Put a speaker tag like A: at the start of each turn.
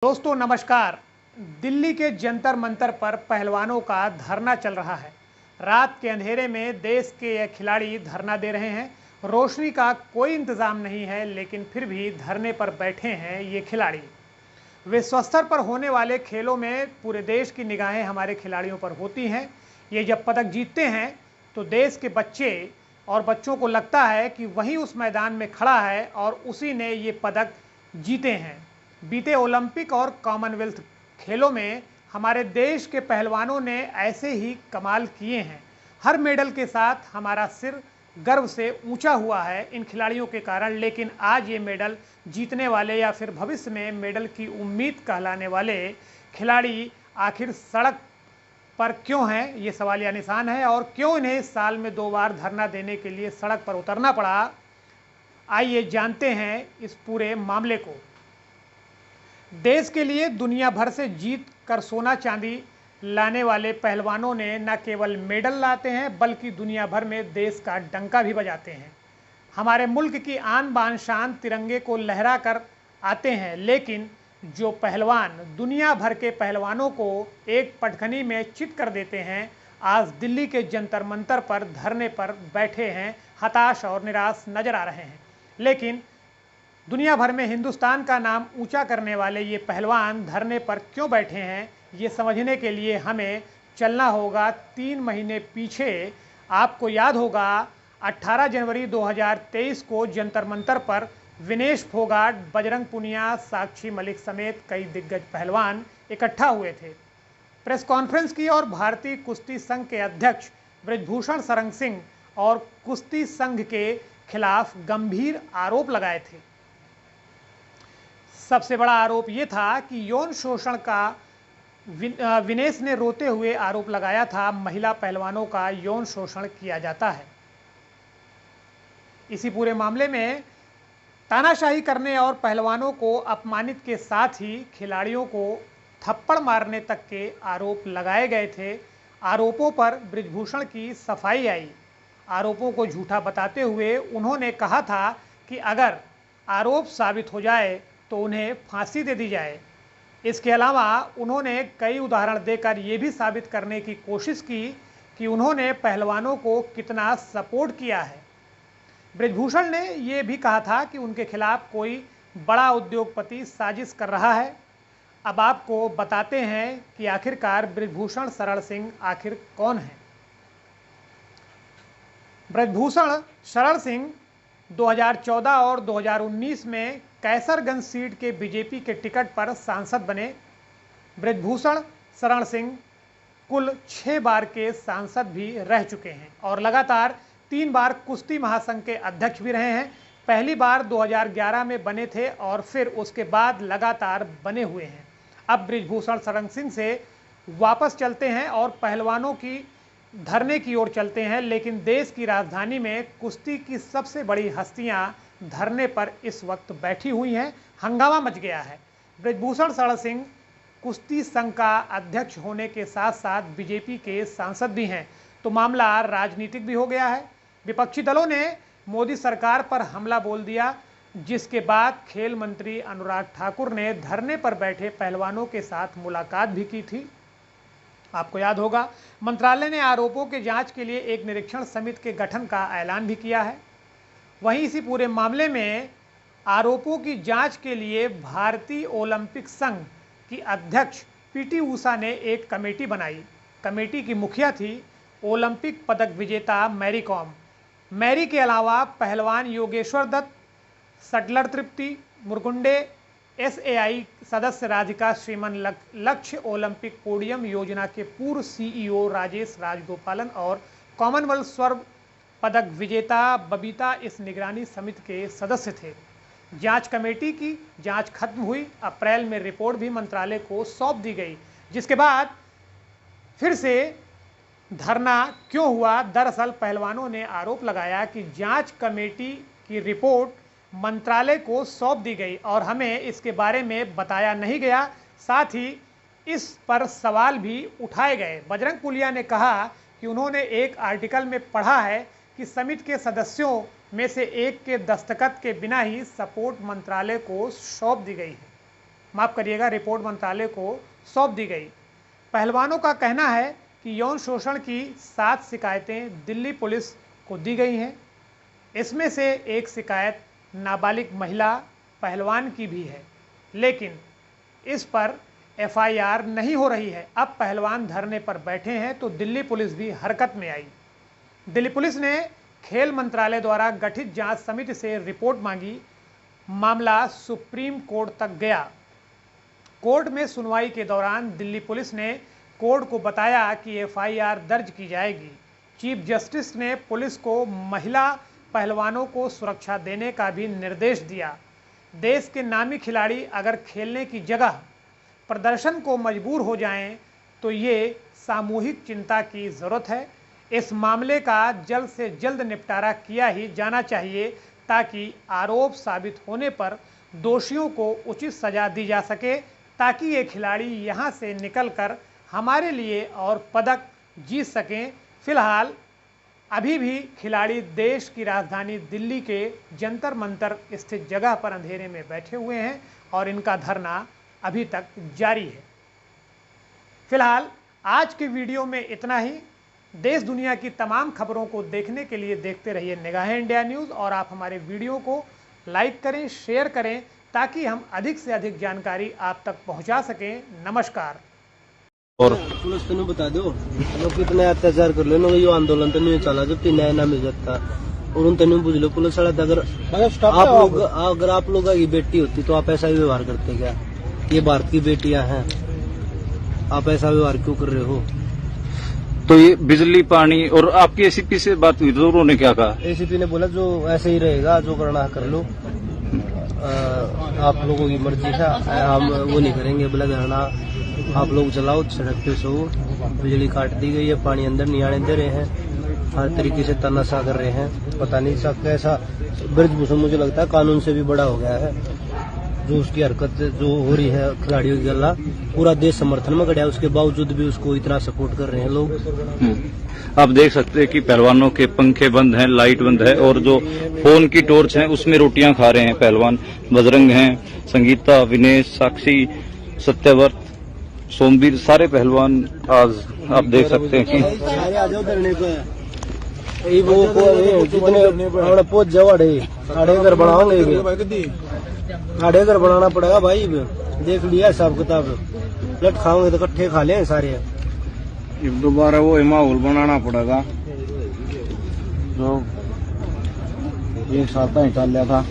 A: दोस्तों नमस्कार। दिल्ली के जंतर मंतर पर पहलवानों का धरना चल रहा है। रात के अंधेरे में देश के ये खिलाड़ी धरना दे रहे हैं। रोशनी का कोई इंतजाम नहीं है, लेकिन फिर भी धरने पर बैठे हैं ये खिलाड़ी। विश्व स्तर पर होने वाले खेलों में पूरे देश की निगाहें हमारे खिलाड़ियों पर होती हैं। ये जब पदक जीतते हैं तो देश के बच्चे और बच्चों को लगता है कि वही उस मैदान में खड़ा है और उसी ने ये पदक जीते हैं। बीते ओलंपिक और कॉमनवेल्थ खेलों में हमारे देश के पहलवानों ने ऐसे ही कमाल किए हैं। हर मेडल के साथ हमारा सिर गर्व से ऊंचा हुआ है इन खिलाड़ियों के कारण। लेकिन आज ये मेडल जीतने वाले या फिर भविष्य में मेडल की उम्मीद कहलाने वाले खिलाड़ी आखिर सड़क पर क्यों हैं, ये सवालिया निशान है। और क्यों इन्हें साल में 2 बार धरना देने के लिए सड़क पर उतरना पड़ा, आइए जानते हैं इस पूरे मामले को। देश के लिए दुनिया भर से जीत कर सोना चांदी लाने वाले पहलवानों ने न केवल मेडल लाते हैं बल्कि दुनिया भर में देश का डंका भी बजाते हैं। हमारे मुल्क की आन बान शान तिरंगे को लहरा कर आते हैं। लेकिन जो पहलवान दुनिया भर के पहलवानों को एक पटखनी में चित कर देते हैं, आज दिल्ली के जंतर मंतर पर धरने पर बैठे हैं, हताश और निराश नजर आ रहे हैं। लेकिन दुनिया भर में हिंदुस्तान का नाम ऊंचा करने वाले ये पहलवान धरने पर क्यों बैठे हैं, ये समझने के लिए हमें चलना होगा 3 महीने पीछे। आपको याद होगा 18 जनवरी 2023 को जंतर मंतर पर विनेश फोगाट, बजरंग पुनिया, साक्षी मलिक समेत कई दिग्गज पहलवान इकट्ठा हुए थे, प्रेस कॉन्फ्रेंस की और भारतीय कुश्ती संघ के अध्यक्ष बृजभूषण शरण सिंह और कुश्ती संघ के खिलाफ गंभीर आरोप लगाए थे। सबसे बड़ा आरोप ये था कि यौन शोषण का विनेश ने रोते हुए आरोप लगाया था, महिला पहलवानों का यौन शोषण किया जाता है। इसी पूरे मामले में तानाशाही करने और पहलवानों को अपमानित के साथ ही खिलाड़ियों को थप्पड़ मारने तक के आरोप लगाए गए थे। आरोपों पर बृजभूषण की सफाई आई। आरोपों को झूठा बताते हुए उन्होंने कहा था कि अगर आरोप साबित हो जाए तो उन्हें फांसी दे दी जाए। इसके अलावा उन्होंने कई उदाहरण देकर ये भी साबित करने की कोशिश की कि उन्होंने पहलवानों को कितना सपोर्ट किया है। बृजभूषण ने ये भी कहा था कि उनके खिलाफ कोई बड़ा उद्योगपति साजिश कर रहा है। अब आपको बताते हैं कि आखिरकार बृजभूषण शरण सिंह आखिर कौन है। बृजभूषण शरण सिंह 2014 और 2019 में कैसरगंज सीट के बीजेपी के टिकट पर सांसद बने। बृजभूषण शरण सिंह कुल 6 बार के सांसद भी रह चुके हैं और लगातार 3 बार कुश्ती महासंघ के अध्यक्ष भी रहे हैं। पहली बार 2011 में बने थे और फिर उसके बाद लगातार बने हुए हैं। अब बृजभूषण शरण सिंह से वापस चलते हैं और पहलवानों की धरने की ओर चलते हैं। लेकिन देश की राजधानी में कुश्ती की सबसे बड़ी हस्तियां धरने पर इस वक्त बैठी हुई हैं। हंगामा मच गया है। बृजभूषण शरण सिंह कुश्ती संघ का अध्यक्ष होने के साथ साथ बीजेपी के सांसद भी हैं, तो मामला राजनीतिक भी हो गया है। विपक्षी दलों ने मोदी सरकार पर हमला बोल दिया, जिसके बाद खेल मंत्री अनुराग ठाकुर ने धरने पर बैठे पहलवानों के साथ मुलाकात भी की थी। आपको याद होगा मंत्रालय ने आरोपों के जांच के लिए एक निरीक्षण समिति के गठन का ऐलान भी किया है। वहीं इसी पूरे मामले में आरोपों की जांच के लिए भारतीय ओलंपिक संघ की अध्यक्ष पीटी ऊषा ने एक कमेटी बनाई। कमेटी की मुखिया थी ओलंपिक पदक विजेता मैरी कॉम। मैरी के अलावा पहलवान योगेश्वर दत्त, शटलर तृप्ति मुरगुंडे, एसएआई सदस्य राधिका श्रीमन, लक्ष्य ओलंपिक पोडियम योजना के पूर्व सीईओ राजेश राजगोपालन और कॉमनवेल्थ स्वर्ण पदक विजेता बबीता इस निगरानी समिति के सदस्य थे। जांच कमेटी की जांच खत्म हुई। अप्रैल में रिपोर्ट भी मंत्रालय को सौंप दी गई, जिसके बाद फिर से धरना क्यों हुआ। दरअसल पहलवानों ने आरोप लगाया कि जांच कमेटी की रिपोर्ट मंत्रालय को सौंप दी गई और हमें इसके बारे में बताया नहीं गया। साथ ही इस पर सवाल भी उठाए गए। बजरंग पुनिया ने कहा कि उन्होंने एक आर्टिकल में पढ़ा है कि समिति के सदस्यों में से एक के दस्तखत के बिना ही सपोर्ट मंत्रालय को सौंप दी गई है। रिपोर्ट मंत्रालय को सौंप दी गई। पहलवानों का कहना है कि यौन शोषण की 7 शिकायतें दिल्ली पुलिस को दी गई हैं। इसमें से एक शिकायत नाबालिग महिला पहलवान की भी है, लेकिन इस पर एफआईआर नहीं हो रही है। अब पहलवान धरने पर बैठे हैं तो दिल्ली पुलिस भी हरकत में आई। दिल्ली पुलिस ने खेल मंत्रालय द्वारा गठित जांच समिति से रिपोर्ट मांगी। मामला सुप्रीम कोर्ट तक गया। कोर्ट में सुनवाई के दौरान दिल्ली पुलिस ने कोर्ट को बताया कि एफआईआर दर्ज की जाएगी। चीफ जस्टिस ने पुलिस को महिला पहलवानों को सुरक्षा देने का भी निर्देश दिया। देश के नामी खिलाड़ी अगर खेलने की जगह प्रदर्शन को मजबूर हो जाएं तो ये सामूहिक चिंता की ज़रूरत है। इस मामले का जल्द से जल्द निपटारा किया ही जाना चाहिए ताकि आरोप साबित होने पर दोषियों को उचित सजा दी जा सके, ताकि ये खिलाड़ी यहाँ से निकलकर हमारे लिए और पदक जीत सकें। फिलहाल अभी भी खिलाड़ी देश की राजधानी दिल्ली के जंतर मंतर स्थित जगह पर अंधेरे में बैठे हुए हैं और इनका धरना अभी तक जारी है। फिलहाल आज के वीडियो में इतना ही। देश दुनिया की तमाम खबरों को देखने के लिए देखते रहिए निगाहें इंडिया न्यूज़ और आप हमारे वीडियो को लाइक करें, शेयर करें ताकि हम अधिक से अधिक जानकारी आप तक पहुंचा सकें। नमस्कार।
B: और पुलिस तो नहीं बता दो लोग कितने अत्याचार कर लो, ये आंदोलन तो नहीं चला जब न्याय ना मिल जाता और उन तेन बुझ लो पुलिस वाला। अगर आप लोग की बेटी होती तो आप ऐसा ही व्यवहार करते क्या? ये भारत की बेटियां हैं, आप ऐसा व्यवहार क्यों कर रहे हो?
C: तो ये बिजली पानी और आपकी एसीपी से बात हुई तो उन्होंने क्या कहा?
B: एसीपी ने बोला जो ऐसे ही रहेगा, जो करना कर लो, आप लोगों की मर्जी है, हम वो नहीं करेंगे। बोला धरना आप लोग चलाओ, सड़क पे सो। बिजली काट दी गई है, पानी अंदर नहीं आने दे रहे हैं, हर तरीके से तानाशाह कर रहे हैं। पता नहीं सब कैसा ब्रजभूषण मुझे लगता है कानून से भी बड़ा हो गया है। जो उसकी हरकत जो हो रही है खिलाड़ियों की गल्ला, पूरा देश समर्थन में खड़ा है, उसके बावजूद भी उसको इतना सपोर्ट कर रहे हैं लोग।
C: आप देख सकते हैं कि पहलवानों के पंखे बंद हैं, लाइट बंद है और जो फोन की टॉर्च है उसमें रोटियां खा रहे हैं पहलवान। बजरंग हैं, संगीता, विनेश, साक्षी, सत्यव्रत, सोमवीर, सारे पहलवान आज आप देख सकते हैं कि
B: जितने पहुंच जाओ आड़े घर बनाओगे, आड़े घर बनाना पड़ेगा भाई। देख लिया हिसाब किताब, लट खाओगे तो इकट्ठे खा ले सारे।
D: दोबारा वो माहौल बनाना पड़ेगा जो एक साल पहले चल रहा था।